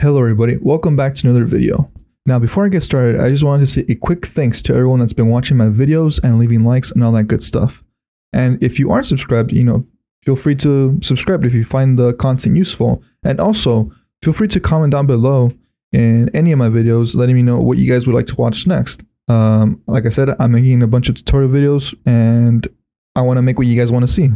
Hello everybody, welcome back to another video. Now before I get started, I just wanted to say a quick thanks to everyone that's been watching my videos and leaving likes and all that good stuff. And if you aren't subscribed, feel free to subscribe if you find the content useful. And also, feel free to comment down below in any of my videos letting me know what you guys would like to watch next. Like I said, I'm making a bunch of tutorial videos and I want to make what you guys want to see.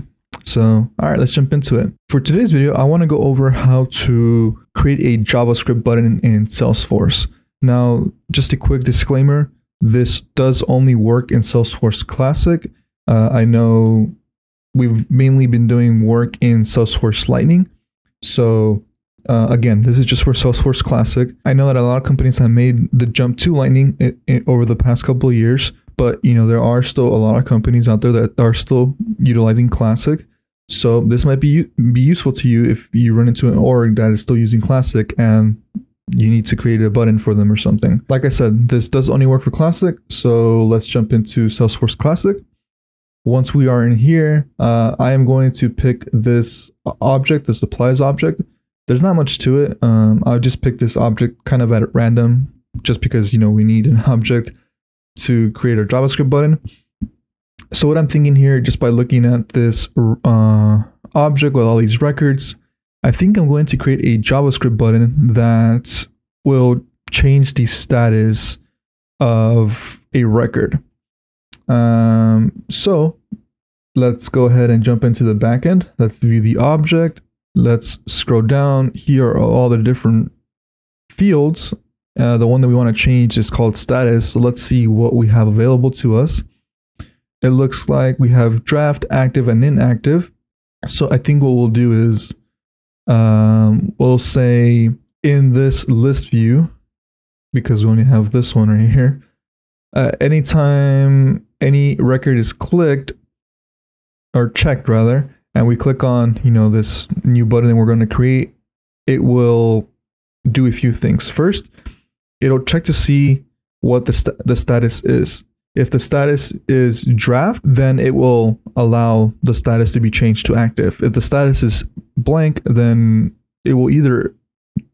So, alright, let's jump into it. For today's video, I want to go over how to create a JavaScript button in Salesforce. Now, just a quick disclaimer, this does only work in Salesforce Classic. I know we've mainly been doing work in Salesforce Lightning. So, again, this is just for Salesforce Classic. I know that a lot of companies have made the jump to Lightning over the past couple of years. But, there are still a lot of companies out there that are still utilizing Classic. So this might be useful to you if you run into an org that is still using Classic and you need to create a button for them or something. Like I said, this does only work for Classic. So let's jump into Salesforce Classic. Once we are in here, I am going to pick this object, the supplies object. There's not much to it. I'll just pick this object kind of at random just because, we need an object to create our JavaScript button. So what I'm thinking here, just by looking at this object with all these records, I think I'm going to create a JavaScript button that will change the status of a record. So let's go ahead and jump into the backend. Let's view the object. Let's scroll down. Here are all the different fields. The one that we want to change is called status. So let's see what we have available to us. It looks like we have draft, active, and inactive. So I think what we'll do is we'll say in this list view, because we only have this one right here, anytime any record is clicked or checked rather, and we click on this new button that we're going to create, it will do a few things. First, it'll check to see what the status is. If the status is draft, then it will allow the status to be changed to active. If the status is blank, then it will either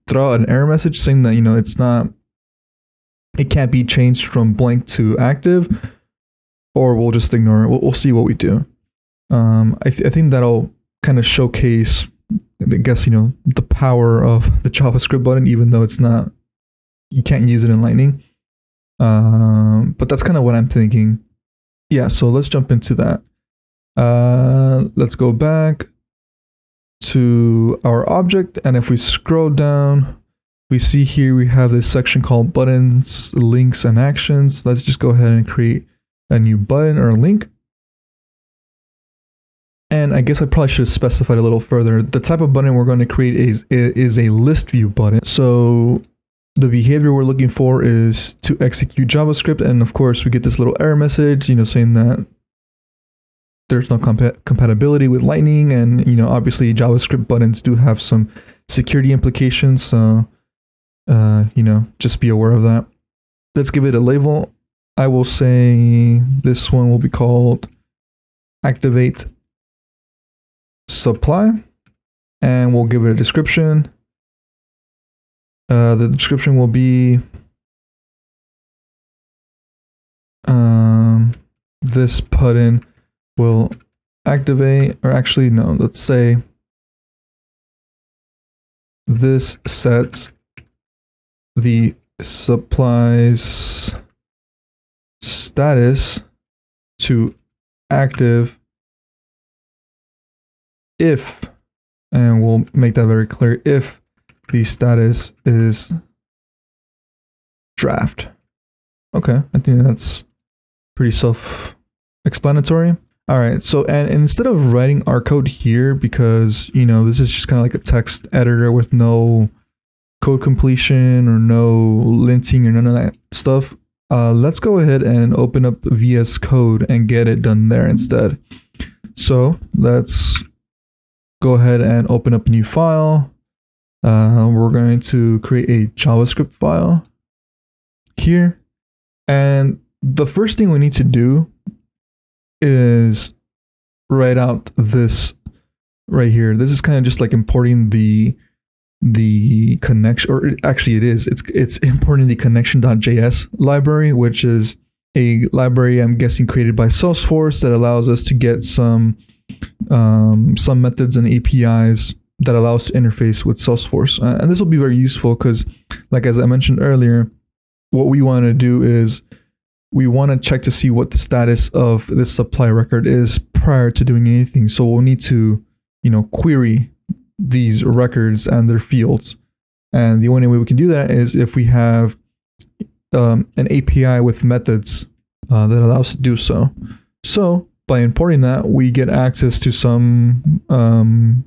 throw out an error message saying that, it can't be changed from blank to active, or we'll just ignore it. We'll see what we do. I think that'll kind of showcase, I guess, the power of the JavaScript button, even though you can't use it in Lightning. But that's kind of what I'm thinking. Yeah, so let's jump into that. Let's go back to our object. And if we scroll down, we see here we have this section called buttons, links, and actions. Let's just go ahead and create a new button or a link. And I guess I probably should have specified a little further. The type of button we're going to create is a list view button. So the behavior we're looking for is to execute JavaScript, and of course we get this little error message, saying that there's no compatibility with Lightning, and obviously JavaScript buttons do have some security implications, so just be aware of that. Let's give it a label. I will say this one will be called activate supply, and we'll give it a description. The description will be this button will activate, or actually no, let's say this sets the supplies status to active if, and we'll make that very clear, if the status is draft. Okay, I think that's pretty self-explanatory. All right, so and instead of writing our code here, because this is just kind of like a text editor with no code completion or no linting or none of that stuff, let's go ahead and open up VS Code and get it done there instead. So let's go ahead and open up a new file. We're going to create a JavaScript file here. And the first thing we need to do is write out this right here. This is kind of just like importing the connection, or actually it is. It's importing the connection.js library, which is a library I'm guessing created by Salesforce that allows us to get some methods and APIs that allow us to interface with Salesforce. And this will be very useful because, like as I mentioned earlier, what we want to do is we want to check to see what the status of this supply record is prior to doing anything. So we'll need to, query these records and their fields. And the only way we can do that is if we have an API with methods that allows us to do so. So by importing that, we get access to some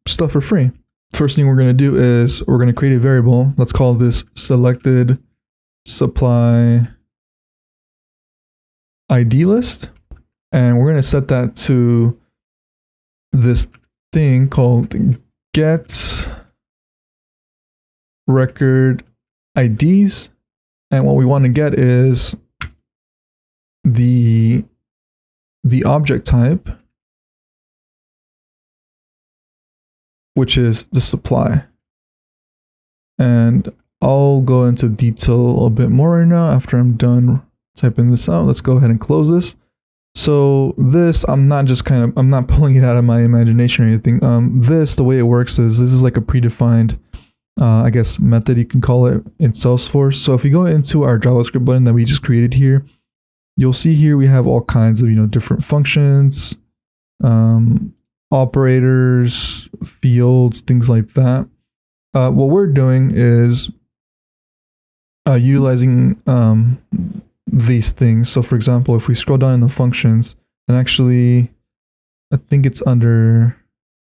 stuff for free. First thing we're going to do is we're going to create a variable. Let's call this selected supply ID list. And we're going to set that to this thing called get record IDs. And what we want to get is the object type, which is the supply. And I'll go into detail a bit more right now after I'm done typing this out. Let's go ahead and close this. So this, I'm not pulling it out of my imagination or anything. The way it works is this is like a predefined, I guess, method you can call it in Salesforce. So if we go into our JavaScript button that we just created here, you'll see here we have all kinds of, different functions, operators, fields, things like that. What we're doing is utilizing these things. So for example, if we scroll down in the functions, and actually, I think it's under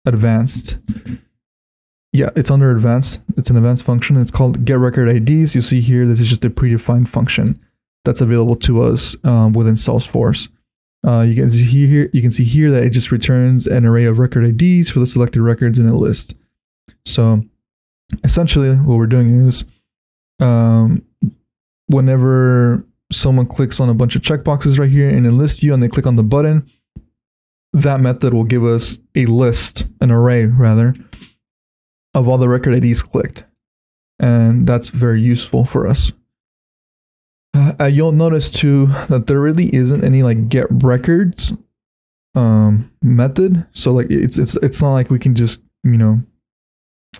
advanced. Yeah, it's under advanced. It's an advanced function. It's called get record IDs. You see here, this is just a predefined function that's available to us within Salesforce. You can see here that it just returns an array of record IDs for the selected records in a list. So essentially what we're doing is whenever someone clicks on a bunch of checkboxes right here in a list view and they click on the button, that method will give us a list, an array rather, of all the record IDs clicked. And that's very useful for us. You'll notice too that there really isn't any like get records method. So like it's not like we can just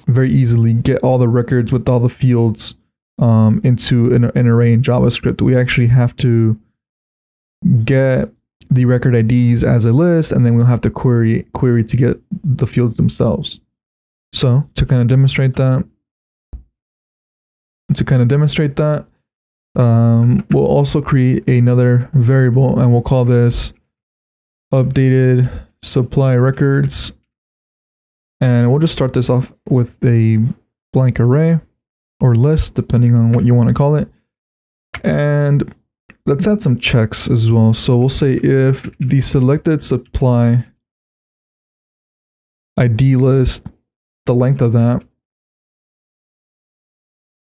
very easily get all the records with all the fields into an array in JavaScript. We actually have to get the record IDs as a list, and then we'll have to query to get the fields themselves. So to kind of demonstrate that, we'll also create another variable, and we'll call this updated supply records. And we'll just start this off with a blank array or list, depending on what you want to call it. And let's add some checks as well. So we'll say if the selected supply ID list, the length of that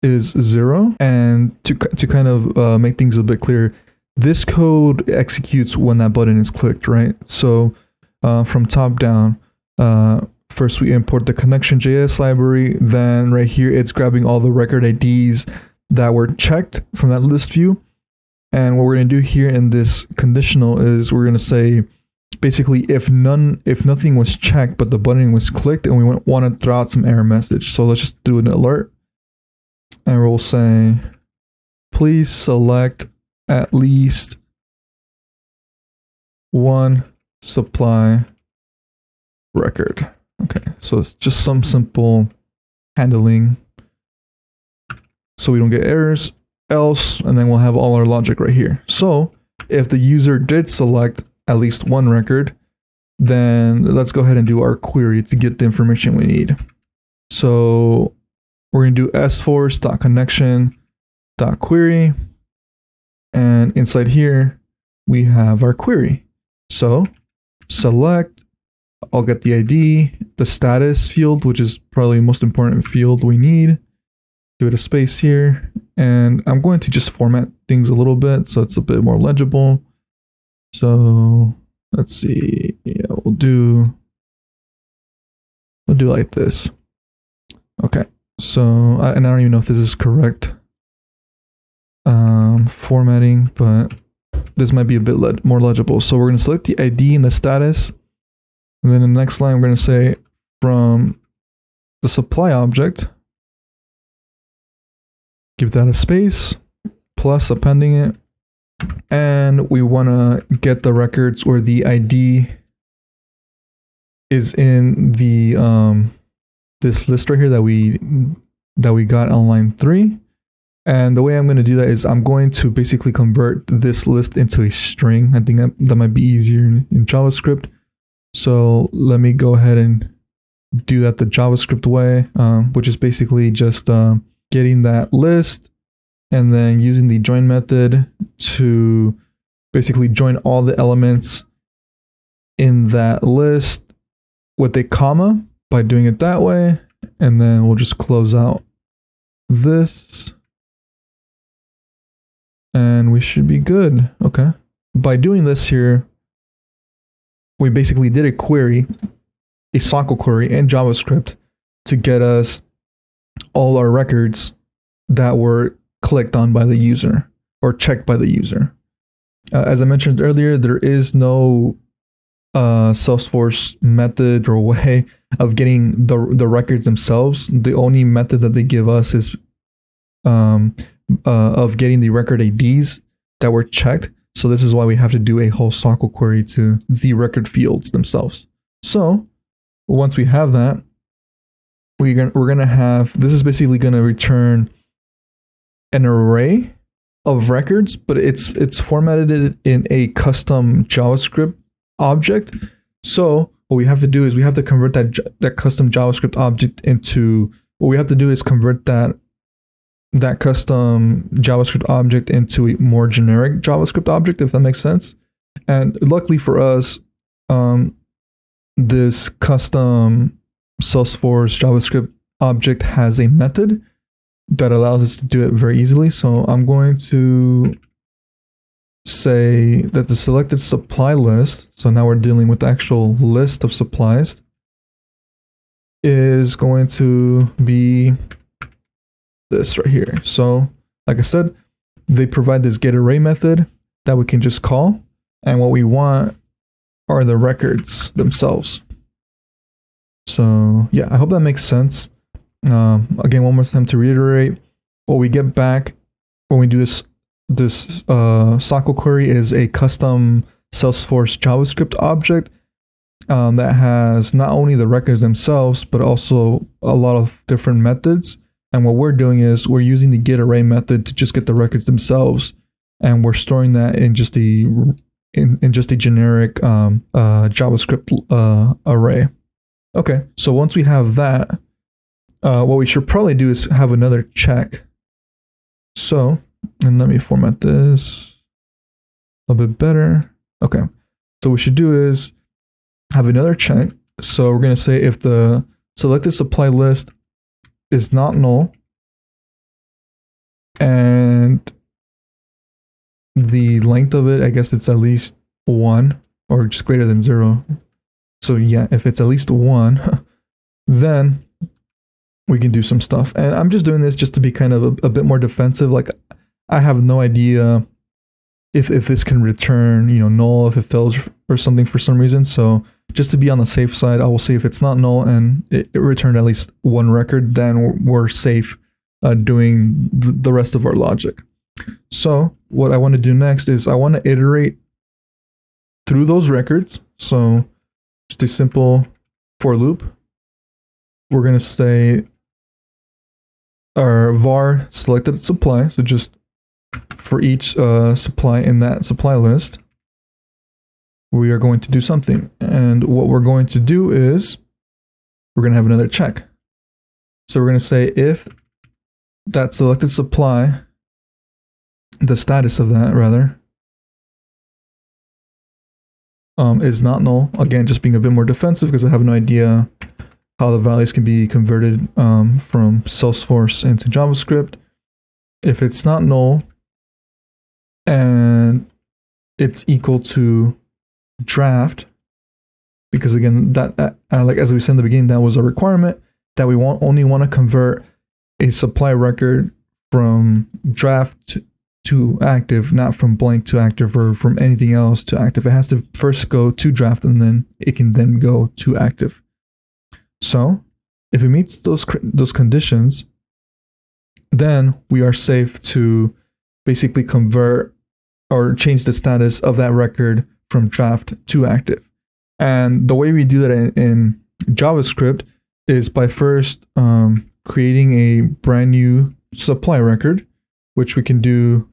is 0. And to kind of make things a bit clearer, this code executes when that button is clicked, right? So from top down, first we import the connection.js library, then right here it's grabbing all the record IDs that were checked from that list view. And what we're going to do here in this conditional is we're going to say basically if nothing was checked but the button was clicked, and we want to throw out some error message. So let's just do an alert, and we'll say please select at least one supply record. Okay, so it's just some simple handling so we don't get errors, else, and then we'll have all our logic right here. So if the user did select at least one record, then let's go ahead and do our query to get the information we need. So we're going to do sforce.connection.query, and inside here we have our query. So select, I'll get the ID, the status field, which is probably the most important field we need. Give it a space here, and I'm going to just format things a little bit so it's a bit more legible. So let's see, yeah, we'll do like this. Okay, So, and I don't even know if this is correct formatting, but this might be a bit more legible. So we're going to select the ID and the status. And then in the next line, we're going to say from the supply object, give that a space, plus appending it. And we want to get the records where the ID is in the this list right here that we got on line 3. And the way I'm going to do that is I'm going to basically convert this list into a string. I think that might be easier in JavaScript. So let me go ahead and do that the JavaScript way, which is basically just getting that list and then using the join method to basically join all the elements in that list with a comma by doing it that way. And then we'll just close out this. And we should be good. Okay. By doing this here, we basically did a query, a SOQL query in JavaScript to get us all our records that were clicked on by the user or checked by the user. As I mentioned earlier, there is no Salesforce method or way of getting the records themselves. The only method that they give us is of getting the record IDs that were checked. So this is why we have to do a whole SOQL query to the record fields themselves. So once we have that, we're gonna have, this is basically gonna return an array of records, but it's formatted in a custom JavaScript object. So what we have to do is we have to convert that custom JavaScript object into, what we have to do is convert that custom JavaScript object into a more generic JavaScript object, if that makes sense. And luckily for us, this custom Salesforce JavaScript object has a method that allows us to do it very easily. So I'm going to say that the selected supply list, so now we're dealing with the actual list of supplies, is going to be this right here. So like I said, they provide this getArray method that we can just call, and what we want are the records themselves. So yeah, I hope that makes sense. Again, one more time to reiterate, what we get back when we do this SOQL query is a custom Salesforce JavaScript object that has not only the records themselves, but also a lot of different methods. And what we're doing is we're using the getArray method to just get the records themselves, and we're storing that in just a generic JavaScript array. Okay, so once we have that, what we should probably do is have another check. So, and let me format this a bit better. Okay, so what we should do is have another check. So we're going to say if the selected supply list is not null and the length of it, I guess it's at least 1 or just greater than 0. So yeah, if it's at least 1, then we can do some stuff. And I'm just doing this just to be kind of a bit more defensive. Like, I have no idea if this can return, null if it fails or something for some reason. So just to be on the safe side, I will say if it's not null and it returned at least 1 record, then we're safe doing the rest of our logic. So what I want to do next is I want to iterate through those records. So just a simple for loop. We're going to say our var selected supply. So just for each supply in that supply list, we are going to do something. And what we're going to do is we're going to have another check. So we're going to say if that selected supply, the status of that rather, is not null. Again, just being a bit more defensive because I have no idea how the values can be converted from Salesforce into JavaScript. If it's not null and it's equal to draft, because again, that like as we said in the beginning, that was a requirement that we only want to convert a supply record from draft to active, not from blank to active or from anything else to active. It has to first go to draft and then it can then go to active. So if it meets those conditions, then we are safe to basically convert or change the status of that record from draft to active. And the way we do that in JavaScript is by first creating a brand new supply record, which we can do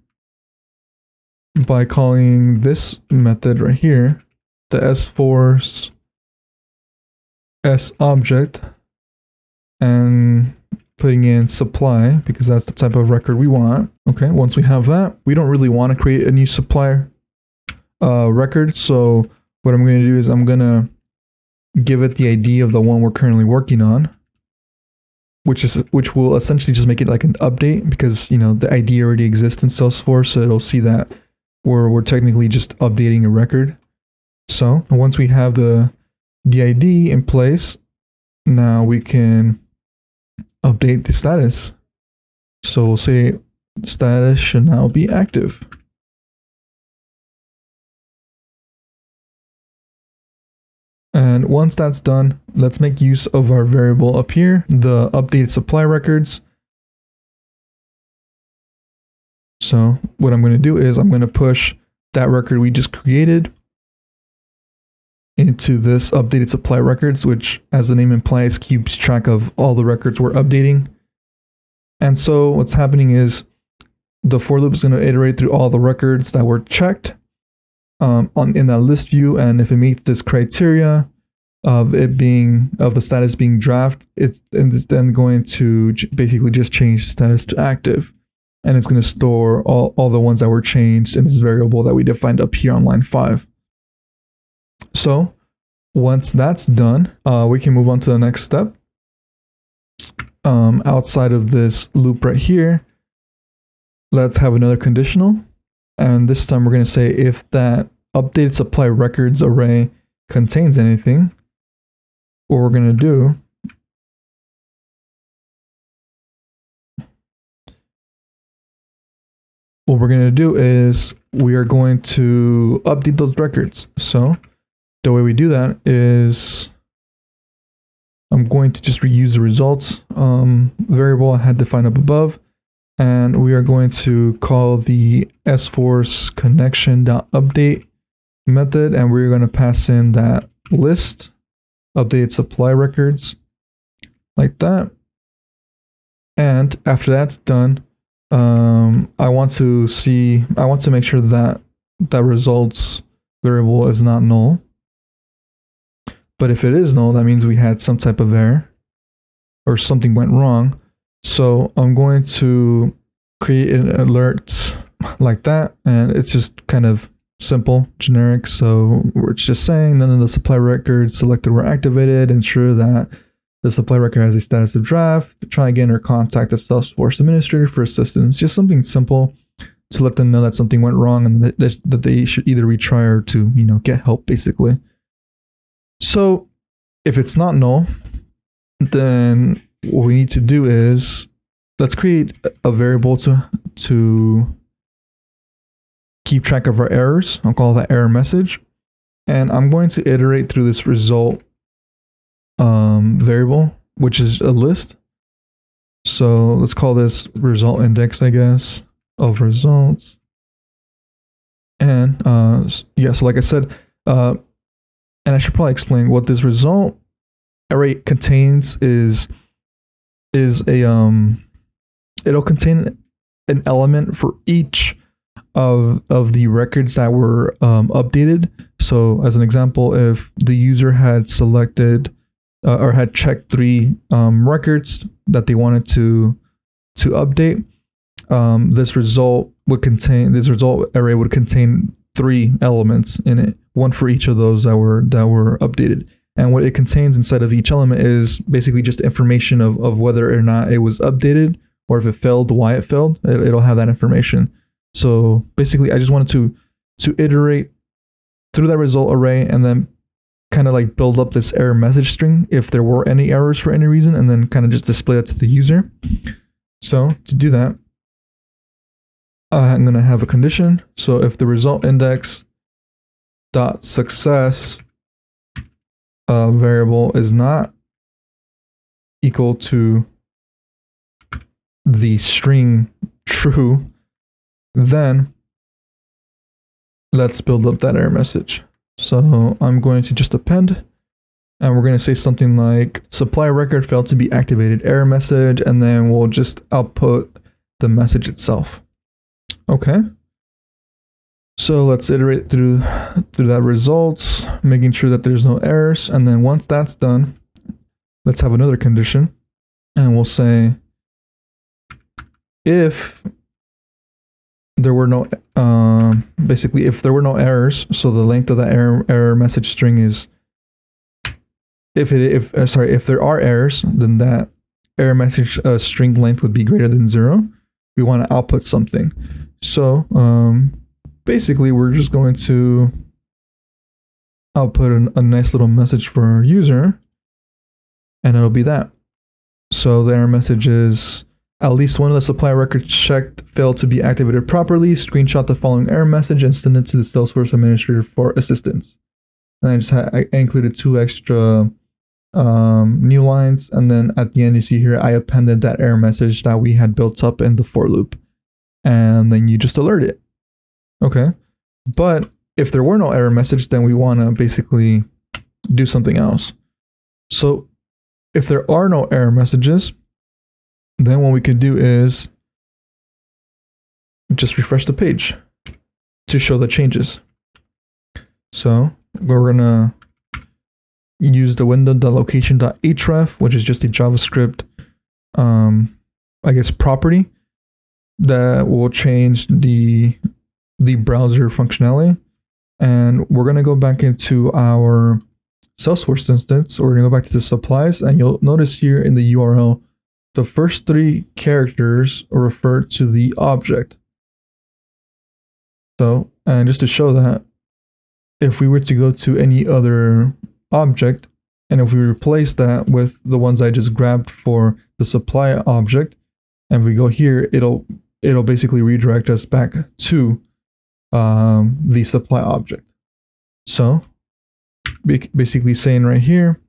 by calling this method right here, the Salesforce object, and putting in supply because that's the type of record we want. Okay, once we have that, we don't really want to create a new supply record. So what I'm going to do is I'm going to give it the ID of the one we're currently working on, which will essentially just make it like an update because, you know, the ID already exists in Salesforce, so it'll see that we're technically just updating a record. So once we have the ID in place, now we can update the status. So we'll say status should now be active. And once that's done, let's make use of our variable up here, the updated supply records. So what I'm going to do is I'm going to push that record we just created into this updated supply records, which, as the name implies, keeps track of all the records we're updating. And so what's happening is the for loop is going to iterate through all the records that were checked in that list view, and if it meets this criteria of the status being draft, it's then going to basically just change status to active, and it's going to store all the ones that were changed in this variable that we defined up here on line 5. So once that's done, we can move on to the next step. Outside of this loop right here, let's have another conditional. And this time we're going to say if that updated supply records array contains anything, what we're going to do is we are going to update those records. So the way we do that is I'm going to just reuse the results variable I had defined up above. And we are going to call the Salesforce connection.update method, and we're going to pass in that list, updated supply records, like that. And after that's done, I want to make sure that that results variable is not null. But if it is null, that means we had some type of error or something went wrong. So I'm going to create an alert like that, and it's just kind of simple, generic. So we're just saying none of the supply records selected were activated. Ensure that the supply record has a status of draft. Try again or contact the Salesforce administrator for assistance. Just something simple to let them know that something went wrong and that they should either retry or to, you know, get help basically. So if it's not null, then what we need to do is let's create a variable to keep track of our errors. I'll call that error message. And I'm going to iterate through this result variable, which is a list. So let's call this result index, I guess, of results. And yeah, so like I said, and I should probably explain what this result array contains is a it'll contain an element for each of the records that were updated. So as an example, if the user had selected or had checked 3 records that they wanted to update, this result array would contain 3 elements in it, one for each of those that were updated. And what it contains inside of each element is basically just information of whether or not it was updated, or if it failed, why it failed. It'll have that information. So basically, I just wanted to iterate through that result array and then kind of like build up this error message string if there were any errors for any reason, and then kind of just display that to the user. So to do that, I'm going to have a condition. So if the result index dot success variable is not equal to the string true, then let's build up that error message. So I'm going to just append, and we're going to say something like supply record failed to be activated error message, and then we'll just output the message itself. Okay. So let's iterate through that results, making sure that there's no errors. And then once that's done, let's have another condition, and we'll say if there were no basically if there were no errors, so the length of that error message string is if there are errors, then that error message string length would be greater than 0. We want to output something. So basically we're just going to output a nice little message for our user, and it'll be that. So the error message is at least one of the supply records checked failed to be activated properly. Screenshot the following error message and send it to the Salesforce administrator for assistance. And I included 2 extra new lines, and then at the end you see here I appended that error message that we had built up in the for loop, and then you just alert it. Okay, but if there were no error message, then we want to basically do something else. So if there are no error messages, then what we could do is just refresh the page to show the changes. So we're gonna use the window.location.href, which is just a JavaScript, I guess, property that will change the browser functionality. And we're gonna go back into our Salesforce instance. We're gonna go back to the supplies, and you'll notice here in the URL, the first 3 characters refer to the object. So, and just to show that, if we were to go to any other object, and if we replace that with the ones I just grabbed for the supply object, and if we go here, it'll basically redirect us back to the supply object. So basically saying right here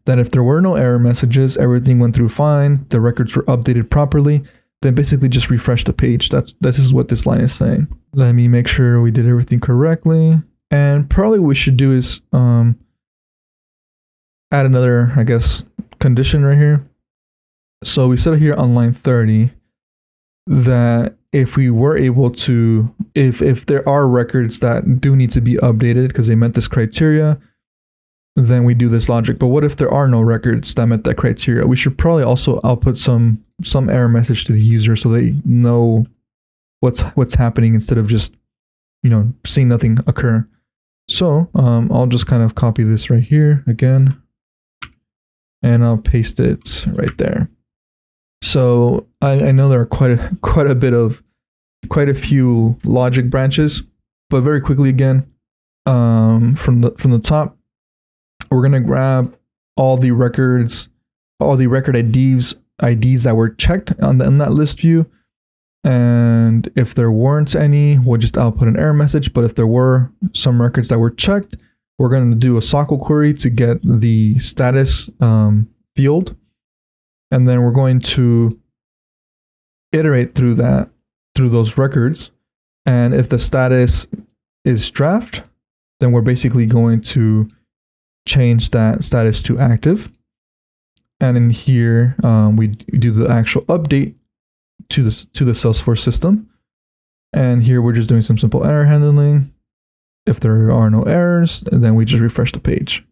that if there were no error messages, everything went through fine, the records were updated properly, then basically just refresh the page. This is what this line is saying. Let me make sure we did everything correctly. And probably what we should do is add another, I guess, condition right here. So we said here on line 30 that if we were able to, if there are records that do need to be updated because they met this criteria, then we do this logic. But what if there are no records that met that criteria? We should probably also output some error message to the user so they know what's happening instead of just, seeing nothing occur. So I'll just kind of copy this right here again, and I'll paste it right there. So I know there are quite a few logic branches, but very quickly again, from the top, we're gonna grab all the record IDs that were checked in that list view, and if there weren't any, we'll just output an error message. But if there were some records that were checked, we're gonna do a SOQL query to get the status field, and then we're going to iterate through those records. And if the status is draft, then we're basically going to change that status to active. And in here, we do the actual update to the Salesforce system. And here we're just doing some simple error handling. If there are no errors, then we just refresh the page.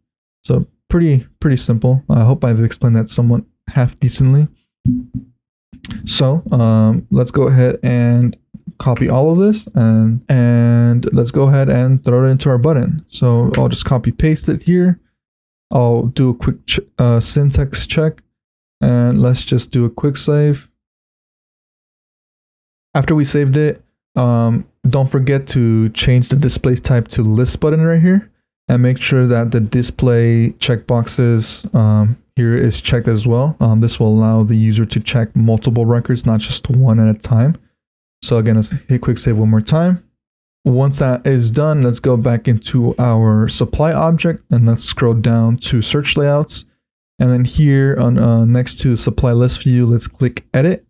So pretty simple. I hope I've explained that somewhat half decently. So let's go ahead and copy all of this, and let's go ahead and throw it into our button. So I'll just copy paste it here. I'll do a quick syntax check, and let's just do a quick save. After we saved it, don't forget to change the display type to list button right here, and make sure that the display checkboxes here is checked as well. This will allow the user to check multiple records, not just one at a time. So again, let's hit quick save one more time. Once that is done, let's go back into our supply object and let's scroll down to search layouts. And then here on next to supply list view, let's click edit.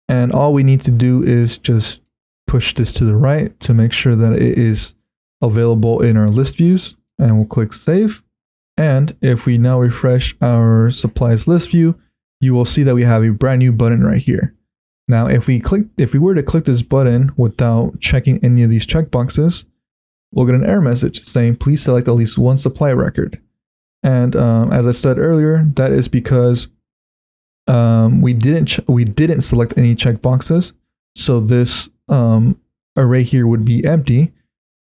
And all we need to do is just push this to the right to make sure that it is available in our list views. And we'll click save. And if we now refresh our supplies list view, you will see that we have a brand new button right here. Now, if we were to click this button without checking any of these checkboxes, we'll get an error message saying, please select at least one supply record. And as I said earlier, that is because we didn't select any checkboxes. So this array here would be empty,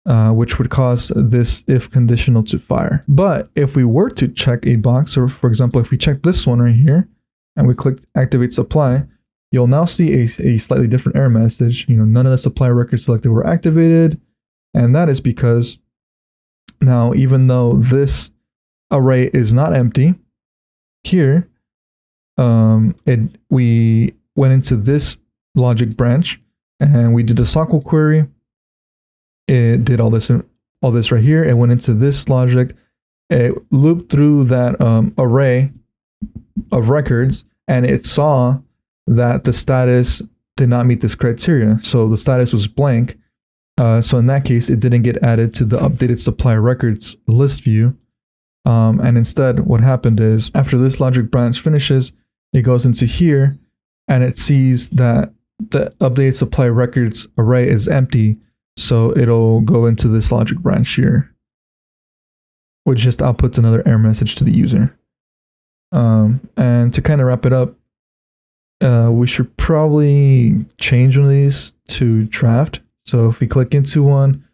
which would cause this if conditional to fire. But if we were to check a box, or for example, if we check this one right here and we click activate supply, you'll now see a slightly different error message. None of the supply records selected were activated. And that is because now, even though this array is not empty, here, we went into this logic branch and we did a SOQL query. It did all this right here. It went into this logic. It looped through that array of records and it saw that the status did not meet this criteria. So the status was blank. So in that case, it didn't get added to the updated supply records list view. And instead, what happened is after this logic branch finishes, it goes into here and it sees that the updated supply records array is empty. So it'll go into this logic branch here, which just outputs another error message to the user. And to kind of wrap it up, we should probably change one of these to draft. So if we click into one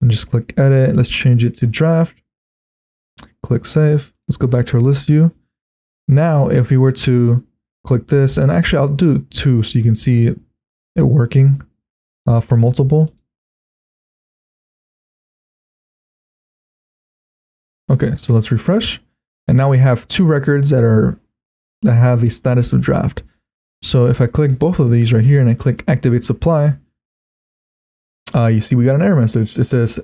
and just click edit, let's change it to draft. Click save. Let's go back to our list view. Now, if we were to click this, and actually I'll do two so you can see it working for multiple. Okay, so let's refresh. And now we have two records that have the status of draft. So if I click both of these right here and I click activate supply, you see we got an error message. It says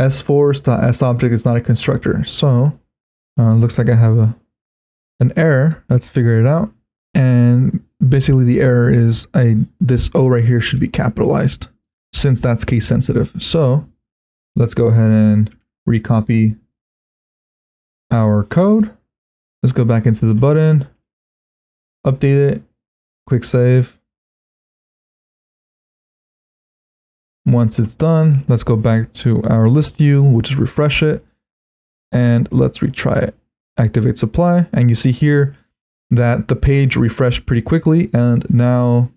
sforce.sObject is not a constructor. So looks like I have an error. Let's figure it out. And basically the error is this O right here should be capitalized since that's case sensitive. So let's go ahead and recopy our code. Let's go back into the button, update it, quick save. Once it's done, let's go back to our list view, we'll just refresh it, and let's retry it. Activate supply, and you see here that the page refreshed pretty quickly, and now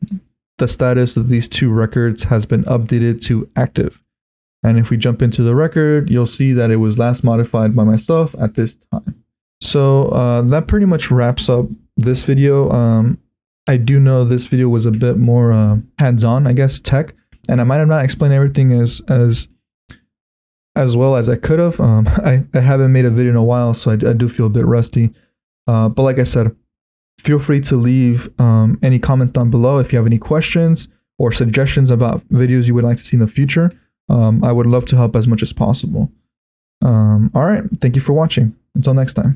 the status of these two records has been updated to active. And if we jump into the record, you'll see that it was last modified by myself at this time. So that pretty much wraps up this video. I do know this video was a bit more hands-on, I guess, tech, and I might have not explained everything as well as I could have. I haven't made a video in a while, so I do feel a bit rusty. But like I said, feel free to leave any comments down below if you have any questions or suggestions about videos you would like to see in the future. I would love to help as much as possible. All right, thank you for watching. Until next time.